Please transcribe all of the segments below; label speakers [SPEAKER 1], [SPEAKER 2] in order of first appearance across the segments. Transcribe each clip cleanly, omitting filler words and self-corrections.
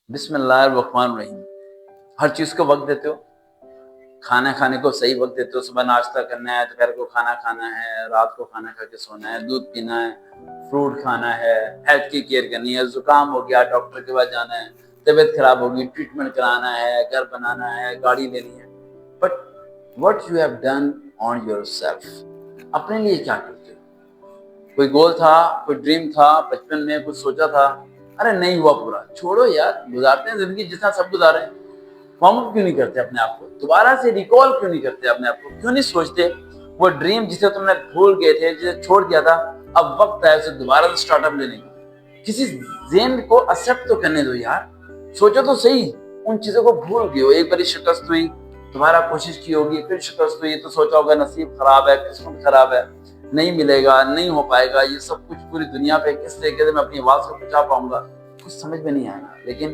[SPEAKER 1] بسم اللہ الرحمن الرحیم. ہر چیز کو وقت دیتے ہو. کھانا کھانے کو صحیح وقت دیتے ہو. صبح ناشتہ کرنا ہے, دوپہر کو کھانا کھانا ہے, رات کو کھانا کھا کے سونا ہے, دودھ پینا ہے, فروٹ کھانا ہے, ہیلتھ کی کیئر کرنی ہے. زکام ہو گیا ڈاکٹر کے پاس جانا ہے, طبیعت خراب ہوگی ٹریٹمنٹ کرانا ہے, گھر بنانا ہے, گاڑی لینی ہے. But what you have done on your self, اپنے لیے کیا کرتے ہو؟ کوئی گول تھا, کوئی ڈریم تھا بچپن میں, کچھ سوچا تھا, ارے نہیں ہوا پورا, چھوڑو یار, گزارتے ہیں زندگی جتنا سب گزارے. وارم اپ کیوں نہیں کرتے اپنے آپ کو, دوبارہ سے ریکال کیوں نہیں کرتے اپنے آپ کو, کیوں نہیں سوچتے وہ ڈریم جسے تم نے بھول گئے تھے, جسے چھوڑ دیا تھا, اب وقت ہے اسے دوبارہ سے سٹارٹ اپ لینے کا. کسی ذہن کو ایکسپٹ تو کرنے دو یار, سوچو تو صحیح. ان چیزوں کو بھول گئے ہو, ایک باری شکست ہوئی, دوبارہ کوشش کی ہوگی, پھر شکست ہوئی تو سوچا ہوگا نصیب خراب ہے, قسمت خراب ہے, نہیں ملے گا, نہیں ہو پائے گا. یہ سب کچھ پوری دنیا پہ کس طریقے سے میں اپنی آواز کو پہنچا پاؤں گا, کچھ سمجھ میں نہیں آیا. لیکن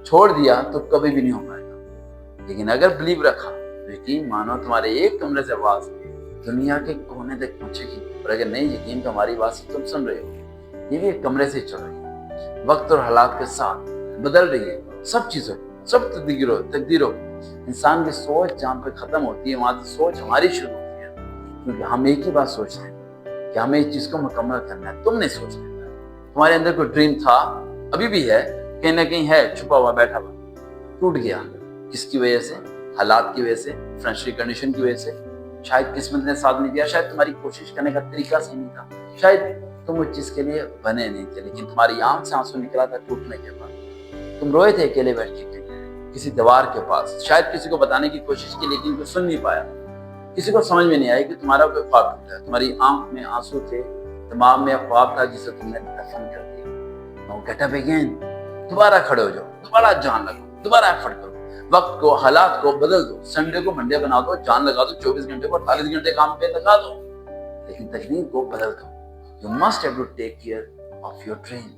[SPEAKER 1] چھوڑ دیا تو کبھی بھی نہیں ہو پائے گا. لیکن اگر بلیو رکھا, یقین مانو تمہارے ایک کمرے سے آواز دنیا کے کونے تک پہنچے گی. اور اگر نہیں یقین تو ہماری آواز تم سن رہے ہو, یہ بھی ایک کمرے سے چل رہی ہے, وقت اور حالات کے ساتھ بدل رہی ہے. سب چیزوں, سب تقدیروں. انسان کی سوچ جہاں پہ ختم ہوتی ہے, وہاں سے سوچ ہماری شروع ہوتی ہے. کیونکہ ہم ایک ہی بات سوچتے ہیں کہ ہمیں اس چیز کو مکمل کرنا ہے. تم نہیں سوچ رہے. تمہارے اندر کوئی ڈریم تھا, ابھی بھی ہے, کہیں نہ کہیں ہے چھپا ہوا, بیٹھا ہوا, ٹوٹ گیا. کس کی وجہ سے؟ حالات کی وجہ سے, فائنینشیل کنڈیشن کی وجہ سے. شاید قسمت نے ساتھ نہیں دیا, شاید تمہاری کوشش کرنے کا طریقہ صحیح نہیں تھا, شاید تم اس چیز کے لیے بنے نہیں تھے. لیکن تمہاری آنکھ سے آنسو نکلا تھا ٹوٹنے کے بعد. تم روئے تھے اکیلے بیٹھ کے کسی دیوار کے پاس, شاید کسی کو بتانے کی کوشش کی لیکن کوئی سن نہیں پایا. کسی کو سمجھ میں نہیں آئی کہ تمہارا کوئی خواب ٹوٹا ہے. تمہاری آنکھ میں آنسو تھے, دماغ میں خواب تھا جسے تم نے دفن کر دیا. Now get up again. دوبارہ کھڑے ہو جاؤ, دوبارہ جان لگاؤ, دوبارہ ایفرٹ کرو. وقت کو, حالات کو بدل دو. سنڈے کو منڈے بنا دو, جان لگا دو. 24 گھنٹے کو 48 گھنٹے کام پہ لگا دو, لیکن تقدیر کو بدل دو. You must have to take care of your dream.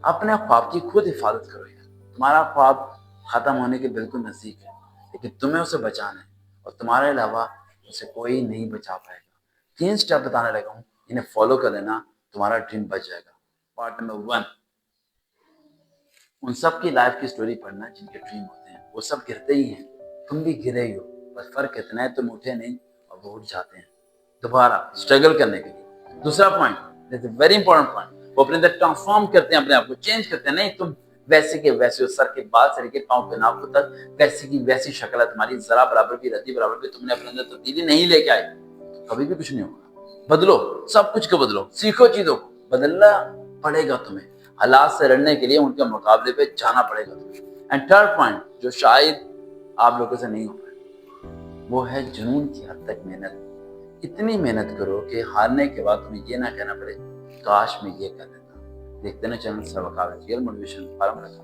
[SPEAKER 1] اپنے خواب کی خود حفاظت کرو یار. تمہارا خواب ختم ہونے کے بالکل نزدیک ہے, لیکن تمہیں اسے بچانا ہے, اور تمہارے علاوہ اسے کوئی نہیں بچا پائے گا. 3 سٹیپ بتانے لگا ہوں, انہیں فالو کر لینا, تمہارا ڈریم بچ جائے گا. پارٹ نمبر 1, ان سب کی لائف کی سٹوری پڑھنا جن کے ڈریم ہوتے ہیں. وہ سب گرتے ہی ہیں, تم بھی گرے ہی ہو, بس فرق اتنا ہے تم اٹھے نہیں اور وہ اٹھ جاتے ہیں دوبارہ اسٹرگل کرنے کے لیے. دوسرا پوائنٹ, ویری امپورٹنٹ پوائنٹ, وہ اپنے اندر ٹرانسفارم کرتے ہیں, اپنے آپ کو چینج کرتے ہیں. نہیں تم ویسے کے ویسے ہو, سر کے بال سر کے پاؤں پہ ناخن تک ویسی کی ویسی شکل ہے تمہاری, ذرا برابر کی ردی برابر کی تم نے اپنے اندر تبدیلی نہیں لے کے آئی, کبھی بھی کچھ نہیں ہوگا. بدلو, سب کچھ کو بدلو, سیکھو چیزوں کو, بدلنا پڑے گا تمہیں. حالات سے لڑنے کے لیے ان کے مقابلے پہ جانا پڑے گا تمہیں. اینڈ تھرڈ پوائنٹ, جو شاید آپ لوگوں سے نہیں ہو پائے, وہ ہے جنون کی حد تک محنت. اتنی محنت کرو کہ ہارنے کے بعد تمہیں یہ نہ کہنا پڑے کاش میں یہ کر لیتا. دیکھتے نا چینل سروکار ریئل موٹیویشن فارم رکھا.